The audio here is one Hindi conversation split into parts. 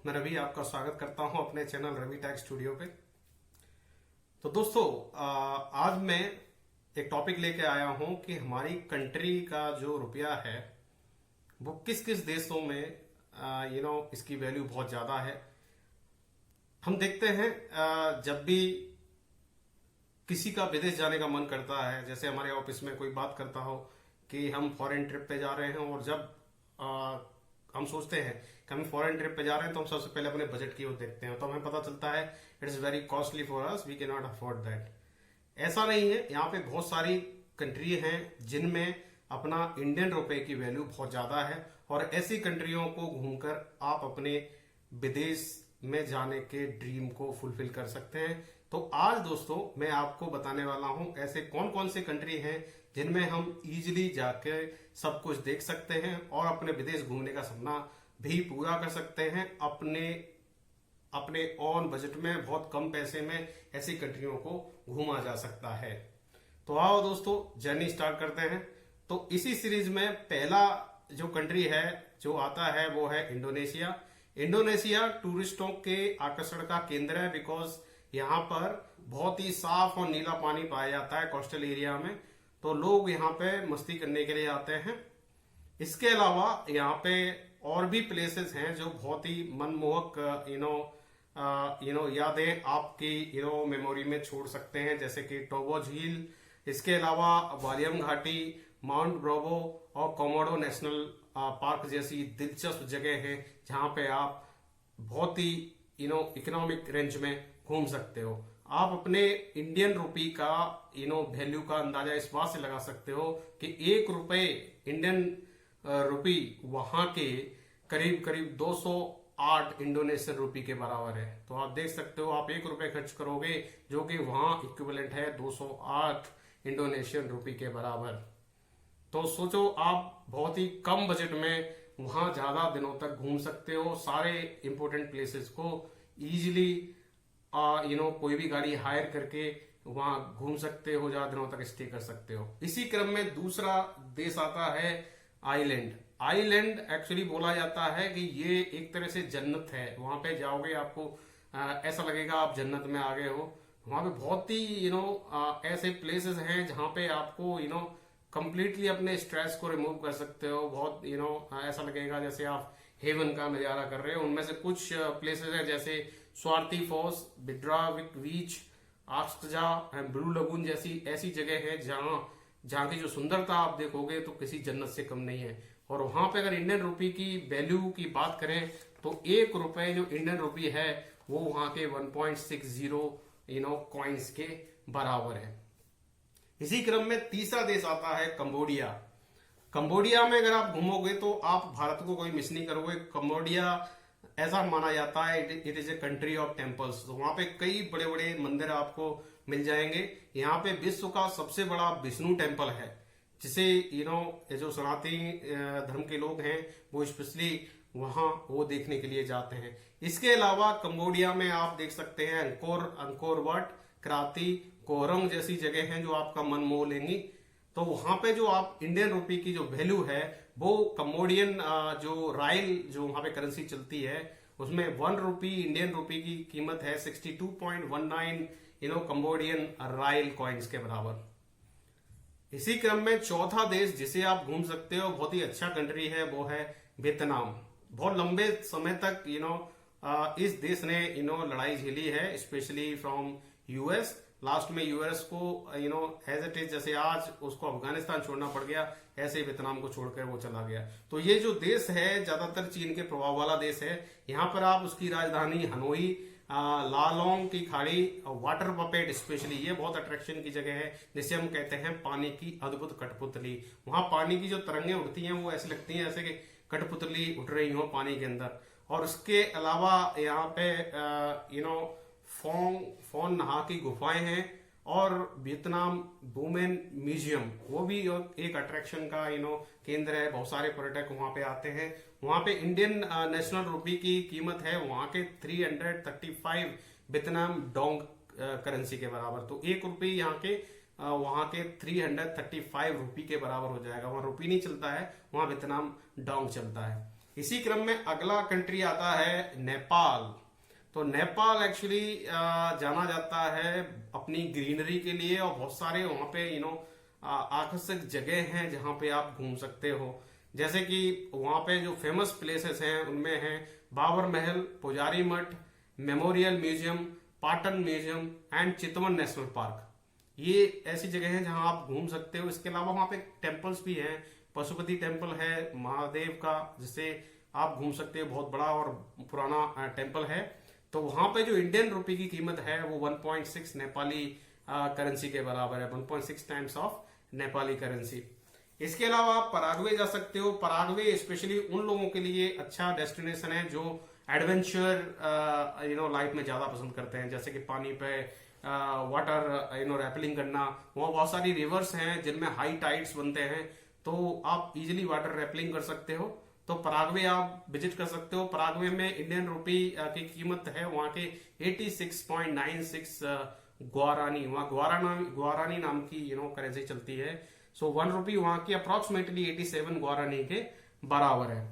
मैं रवि आपका स्वागत करता हूं अपने चैनल रवि टैग स्टूडियो पे। तो दोस्तों, आज मैं एक टॉपिक लेके आया हूं कि हमारी कंट्री का जो रुपया है वो किस किस देशों में इसकी वैल्यू बहुत ज्यादा है। हम देखते हैं जब भी किसी का विदेश जाने का मन करता है, जैसे हमारे ऑफिस में कोई बात करता हो कि हम फॉरेन ट्रिप पे जा रहे हैं, और जब हम सोचते हैं कि हम फॉरेन ट्रिप पे जा रहे हैं तो हम सबसे पहले अपने बजट की ओर देखते हैं, तो हमें पता चलता है it is very costly for us, we can not afford that. ऐसा नहीं है, यहाँ पे बहुत सारी कंट्री हैं जिनमें अपना इंडियन रुपए की वैल्यू बहुत ज्यादा है, और ऐसी कंट्रियों को घूमकर आप अपने विदेश में जाने के ड्रीम को फुलफिल कर सकते हैं। तो आज दोस्तों मैं आपको बताने वाला हूं ऐसे कौन कौन से कंट्री हैं जिनमें हम इजीली जाके सब कुछ देख सकते हैं और अपने विदेश घूमने का सपना भी पूरा कर सकते हैं अपने अपने ऑन बजट में, बहुत कम पैसे में ऐसी कंट्रियों को घूमा जा सकता है। तो आओ दोस्तों जर्नी स्टार्ट करते हैं। तो इसी सीरीज में पहला जो कंट्री है जो आता है वो है इंडोनेशिया। इंडोनेशिया टूरिस्टों के आकर्षण का केंद्र है, बिकॉज यहाँ पर बहुत ही साफ और नीला पानी पाया जाता है कोस्टल एरिया में, तो लोग यहाँ पे मस्ती करने के लिए आते हैं। इसके अलावा यहाँ पे और भी प्लेसेस हैं जो बहुत ही मनमोहक यादें आपकी मेमोरी में छोड़ सकते हैं, जैसे कि टोबो झील, इसके अलावा वालियम घाटी, माउंट ब्रावो और कोमोडो नेशनल पार्क जैसी दिलचस्प जगह है जहां पे आप बहुत ही इकोनॉमिक रेंज में घूम सकते हो। आप अपने इंडियन रुपी का वैल्यू का अंदाजा इस बात से लगा सकते हो कि 1 रुपए इंडियन रुपी वहां के करीब करीब 208 इंडोनेशियन रुपी के बराबर है। तो आप देख सकते हो, आप 1 रुपए खर्च करोगे जो कि वहां इक्विवेलेंट है 208 इंडोनेशियन रुपी के बराबर। तो सोचो आप बहुत ही कम बजट में वहां ज्यादा दिनों तक घूम सकते हो, सारे इंपोर्टेंट प्लेसेस को इजीली कोई भी गाड़ी हायर करके वहां घूम सकते हो, ज्यादा दिनों तक स्टे कर सकते हो। इसी क्रम में दूसरा देश आता है आइलैंड। आइलैंड एक्चुअली बोला जाता है कि ये एक तरह से जन्नत है। वहां पे जाओगे आपको ऐसा लगेगा आप जन्नत में आ गए हो। वहां पे बहुत ही ऐसे प्लेसेस हैं जहां पे आपको कंप्लीटली अपने स्ट्रेस को रिमूव कर सकते हो। बहुत ऐसा लगेगा जैसे आप हेवन का नजारा कर रहे हो। उनमें से कुछ प्लेसेस है जैसे स्वार्थी फॉल्स, बिड्राविक बीच, आक्सजा एंड ब्लू लगून जैसी ऐसी जगह है जहां की जो सुंदरता आप देखोगे तो किसी जन्नत से कम नहीं है। और वहां पे अगर इंडियन रुपी की वैल्यू की बात करें तो 1 रुपए जो इंडियन रुपी है वो वहां के 1.60 कॉइन्स के बराबर है। इसी क्रम में तीसरा देश आता है कंबोडिया। कंबोडिया में अगर आप घूमोगे तो आप भारत को कोई मिस नहीं करोगे। कंबोडिया ऐसा माना जाता है it is a country of temples. तो वहां पे कई बड़े बड़े मंदिर आपको मिल जाएंगे। यहाँ पे विश्व का सबसे बड़ा विष्णु टेम्पल है, जिसे जो सनातनी धर्म के लोग हैं वो स्पेशली वहां वो देखने के लिए जाते हैं। इसके अलावा कंबोडिया में आप देख सकते हैं अंकोर वाट, क्राती, कोरंग जैसी जगह हैं जो आपका मन मोह लेंगी। तो वहां पे जो आप इंडियन रुपी की जो वैल्यू है वो कंबोडियन जो राइल जो वहां पे करेंसी चलती है उसमें 1 रुपी इंडियन रुपी की कीमत है 62.19 कंबोडियन राइल कॉइन्स के बराबर। इसी क्रम में चौथा देश जिसे आप घूम सकते हो, बहुत ही अच्छा कंट्री है, वो है वियतनाम। बहुत लंबे समय तक इस देश ने लड़ाई झेली है, स्पेशली फ्रॉम यूएस। लास्ट में यूएस को एज इट इज, जैसे आज उसको अफगानिस्तान छोड़ना पड़ गया, ऐसे वियतनाम को छोड़कर वो चला गया। तो ये जो देश है ज्यादातर चीन के प्रभाव वाला देश है। यहाँ पर आप उसकी राजधानी हनोई, लालोंग की खाड़ी, वाटर पपेट स्पेशली ये बहुत अट्रैक्शन की जगह है, जिसे हम कहते हैं पानी की अद्भुत कठपुतली। वहां पानी की जो तरंगें उठती हैं वो ऐसी लगती हैं जैसे कि कठपुतली उठ रही हो पानी के अंदर। और उसके अलावा यहाँ पे फोन नहा की गुफाएं हैं, और वियतनाम वुमेन म्यूजियम वो भी एक अट्रैक्शन का केंद्र है। बहुत सारे पर्यटक वहां पे आते हैं। वहां पे इंडियन नेशनल रुपी की कीमत है वहां के 335 वियतनाम डोंग करेंसी के बराबर। तो 1 रुपये यहाँ के वहां के 335 रुपी के बराबर हो जाएगा। वहां रुपी नहीं चलता है, वहां वियतनाम डोंग चलता है। इसी क्रम में अगला कंट्री आता है नेपाल। तो नेपाल एक्चुअली जाना जाता है अपनी ग्रीनरी के लिए, और बहुत सारे वहां पे आकर्षक जगह हैं जहां पे आप घूम सकते हो। जैसे कि वहां पे जो फेमस प्लेसेस हैं उनमें हैं बाबर महल, पुजारी मठ, memorial museum, Patan museum and Chitwan national park. ये ऐसी जगह हैं जहां आप घूम सकते हो। इसके अलावा वहां पे टेम्पल्स भी हैं, पशुपति टेम्पल है महादेव का, जिसे आप घूम सकते हो, बहुत बड़ा और पुराना टेम्पल है। तो वहां पे जो इंडियन रुपी की कीमत है वो 1.6 नेपाली करेंसी के बराबर है, 1.6 टाइम्स ऑफ नेपाली करेंसी। इसके अलावा आप पराग्वे जा सकते हो। पराग्वे स्पेशली उन लोगों के लिए अच्छा डेस्टिनेशन है जो एडवेंचर लाइफ में ज्यादा पसंद करते हैं, जैसे कि पानी पे वाटर रैपलिंग करना। वहाँ बहुत सारी रिवर्स हैं जिनमें हाई टाइड्स बनते हैं, तो आप इजीली वाटर रैपलिंग कर सकते हो। तो पराग्वे आप विजिट कर सकते हो। पराग्वे में इंडियन रुपी की कीमत है वहां के 86.96 गुआरानी। वहां गुआरानी नाम की करेंसी चलती है। सो 1 रुपी वहां की अप्रोक्सीमेटली 87 गुआरानी के बराबर है।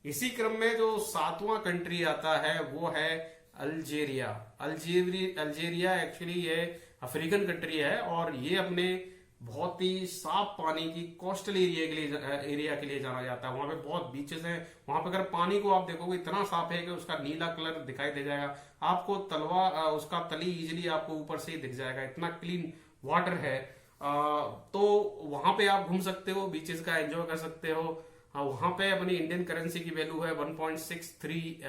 इसी क्रम में जो 7वां कंट्री आता है वो है अल्जीरिया। अल्जीरिया एक्चुअली ये अफ्रीकन कंट्री है, और ये अपने बहुत ही साफ पानी की कोस्टल एरिया के लिए जाना जाता है। वहां पे बहुत बीचेस हैं। वहां पे अगर पानी को आप देखोगे इतना साफ है कि उसका नीला कलर दिखाई दे जाएगा आपको, उसका तली इजिली आपको ऊपर से ही दिख जाएगा, इतना क्लीन वाटर है। तो वहां पे आप घूम सकते हो, बीचेस का एंजॉय कर सकते हो। वहां पे अपनी इंडियन करेंसी की वैल्यू है 1.63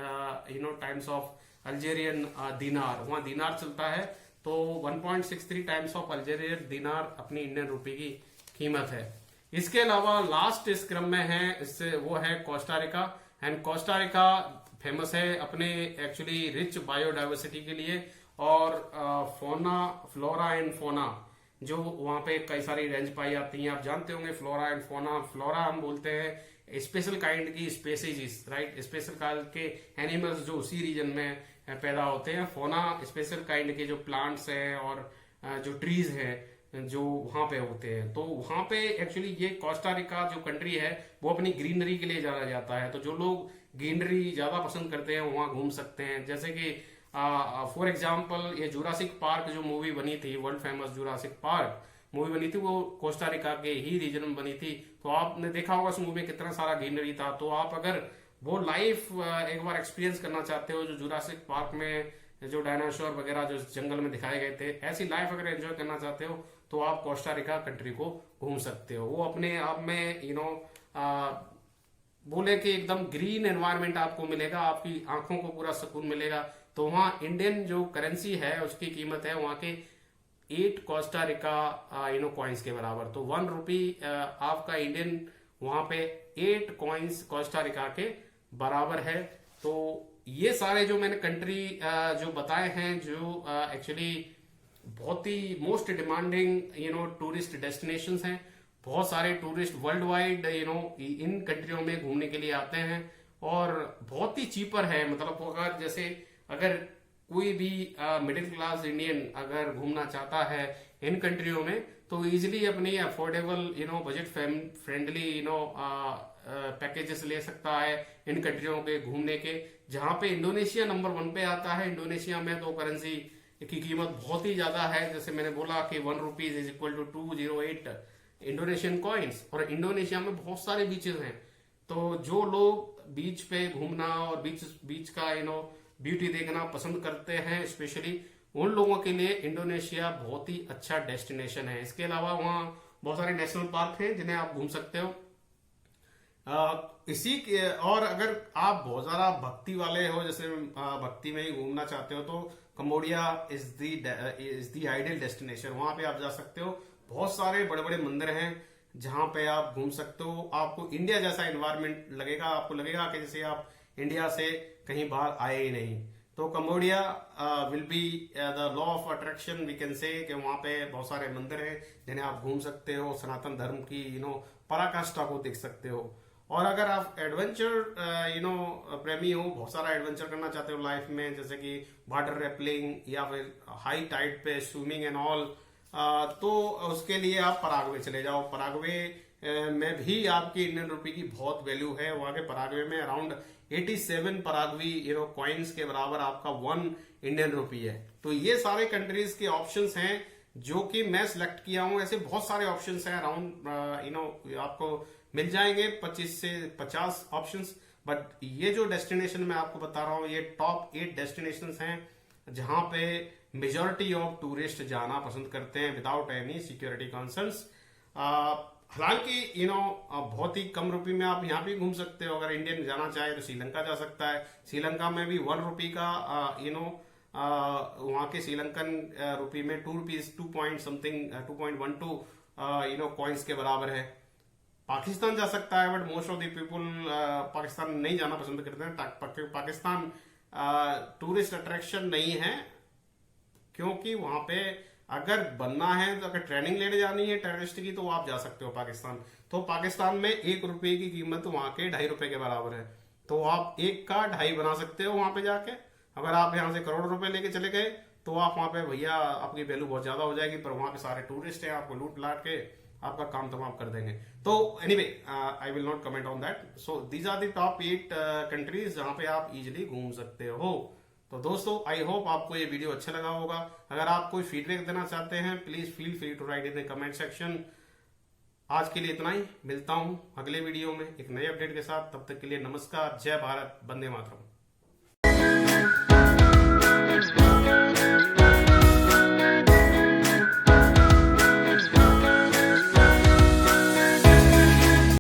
टाइम्स ऑफ अल्जेरियन दीनार। वहां दीनार चलता है, तो 1.63 टाइम्स ऑफ अल्जेरियन दीनार अपनी इंडियन रुपी की कीमत है। इसके अलावा लास्ट इस क्रम में है इससे वो है कोस्टारिका। एंड कोस्टारिका फेमस है अपने एक्चुअली रिच बायोडाइवर्सिटी के लिए, और फ्लोरा एंड फोना जो वहां पे कई सारी रेंज पाई जाती हैं। आप जानते होंगे फ्लोरा एंड फोना। फ्लोरा हम बोलते हैं स्पेशल काइंड की स्पेसीज, राइट, स्पेशल काइंड के एनिमल्स जो उसी रीजन में पैदा होते हैं। फोना स्पेशल काइंड के जो प्लांट्स हैं और जो ट्रीज हैं जो वहां पे होते हैं। तो वहां पे एक्चुअली ये कोस्टारिका जो कंट्री है वो अपनी ग्रीनरी के लिए जाना जाता है। तो जो लोग ग्रीनरी ज्यादा पसंद करते हैं वहां घूम सकते हैं। जैसे कि फॉर एग्जाम्पल ये जुरासिक पार्क जो मूवी बनी थी, world famous Jurassic park movie बनी थी, वो कोस्टारिका के ही रीजन में बनी थी। तो आपने देखा होगा उस मूवी में कितना सारा ग्रीनरी था। तो आप अगर वो लाइफ एक बार एक्सपीरियंस करना चाहते हो जो जुरासिक पार्क में जो डायनासोर वगैरह जो जंगल में दिखाए गए थे, ऐसी लाइफ अगर एंजॉय करना चाहते हो तो आप कोस्टारिका कंट्री को घूम सकते हो। वो अपने आप में बोले कि एकदम ग्रीन एनवायरनमेंट आपको मिलेगा, आपकी आंखों को पूरा सुकून मिलेगा। तो वहाँ इंडियन जो करेंसी है उसकी कीमत है वहां के 8 कोस्टारिका कॉइन्स के बराबर। तो 1 रुपी आपका इंडियन वहां पे 8 कॉइन्स कोस्टारिका के बराबर है। तो ये सारे जो मैंने कंट्री जो बताए हैं जो एक्चुअली बहुत ही मोस्ट डिमांडिंग टूरिस्ट डेस्टिनेशंस हैं। बहुत सारे टूरिस्ट वर्ल्ड वाइड इन कंट्रियों में घूमने के लिए आते हैं, और बहुत ही चीपर है। मतलब अगर कोई भी मिडिल क्लास इंडियन अगर घूमना चाहता है इन कंट्रियों में तो इजिली अपनी अफोर्डेबल बजट फ्रेंडली पैकेजेस ले सकता है इन कंट्रियों के घूमने के। जहां पे इंडोनेशिया नंबर 1 पे आता है। इंडोनेशिया में तो करेंसी की कीमत बहुत ही ज्यादा है। जैसे मैंने बोला कि 1 rupees is equal to 208 Indonesian coins, और इंडोनेशिया में बहुत सारे बीचेस हैं। तो जो लोग बीच पे घूमना और बीच का ब्यूटी देखना पसंद करते हैं स्पेशली उन लोगों के लिए इंडोनेशिया बहुत ही अच्छा डेस्टिनेशन है। इसके अलावा वहाँ बहुत सारे नेशनल पार्क हैं जिन्हें आप घूम सकते हो। और अगर आप बहुत ज्यादा भक्ति वाले हो, जैसे भक्ति में ही घूमना चाहते हो, तो Cambodia is the ideal destination. वहां पे आप जा सकते हो। बहुत सारे बड़े बड़े मंदिर हैं जहां पे आप घूम सकते हो। आपको इंडिया जैसा एनवायरनमेंट लगेगा, आपको लगेगा कि जैसे आप इंडिया से कहीं बाहर आए ही नहीं। तो Cambodia will be the law of attraction we can say, कि वहां पे बहुत सारे मंदिर हैं जिन्हें आप घूम सकते हो, सनातन धर्म की पराकाष्ठा को देख सकते हो। और अगर आप एडवेंचर प्रेमी हो, बहुत सारा एडवेंचर करना चाहते हो लाइफ में, जैसे कि वाटर रैपलिंग या फिर हाई टाइड पे स्विमिंग एंड ऑल, तो उसके लिए आप पराग्वे चले जाओ। पराग्वे में भी आपकी इंडियन रुपी की बहुत वैल्यू है। वहां के पराग्वे में अराउंड 87 पराग्वी कॉइन्स के बराबर आपका 1 इंडियन रुपी है। तो ये सारे कंट्रीज के ऑप्शंस हैं जो कि मैं सिलेक्ट किया हूं। ऐसे बहुत सारे ऑप्शंस हैं अराउंड आपको मिल जाएंगे 25 से 50 ऑप्शंस। बट ये जो डेस्टिनेशन मैं आपको बता रहा हूं ये टॉप 8 डेस्टिनेशंस हैं जहां पे मेजॉरिटी ऑफ टूरिस्ट जाना पसंद करते हैं विदाउट एनी सिक्योरिटी कंसर्न्स। हालांकि बहुत ही कम रुपए में आप यहाँ भी घूम सकते हो। अगर इंडियन जाना चाहे तो श्रीलंका जा सकता है। श्रीलंका में भी 1 रुपी का वहां के श्रीलंकन रुपी में 2 रुपीज 2 पॉइंट समथिंग 2.12 कॉइन्स के बराबर है। पाकिस्तान जा सकता है but most of the people Pakistan नहीं जाना पसंद करते हैं। पाकिस्तान टूरिस्ट अट्रैक्शन नहीं है क्योंकि वहां पे अगर बनना है तो अगर ट्रेनिंग लेने जानी है टेररिस्ट की तो आप जा सकते हो पाकिस्तान। तो पाकिस्तान में 1 रुपए की कीमत वहां के 2.5 रुपए के बराबर है। तो आप 1 का 2.5 बना सकते हो वहां पे जाके। अगर आप यहाँ से करोड़ रुपए लेके चले गए तो आप वहां पे भैया आपकी वैल्यू बहुत ज्यादा हो जाएगी, पर वहां पे सारे टूरिस्ट हैं आपको लूट लाट के आपका काम तमाम कर देंगे। तो anyway I will not comment on that. So these are the top 8 countries जहां पे आप इजिली घूम सकते हो। तो दोस्तों आई होप आपको ये वीडियो अच्छा लगा होगा। अगर आप कोई फीडबैक देना चाहते हैं please feel free to write in the comment section. आज के लिए इतना ही, मिलता हूं अगले वीडियो में एक नए अपडेट के साथ। तब तक के लिए नमस्कार, जय भारत, वंदे मातरम।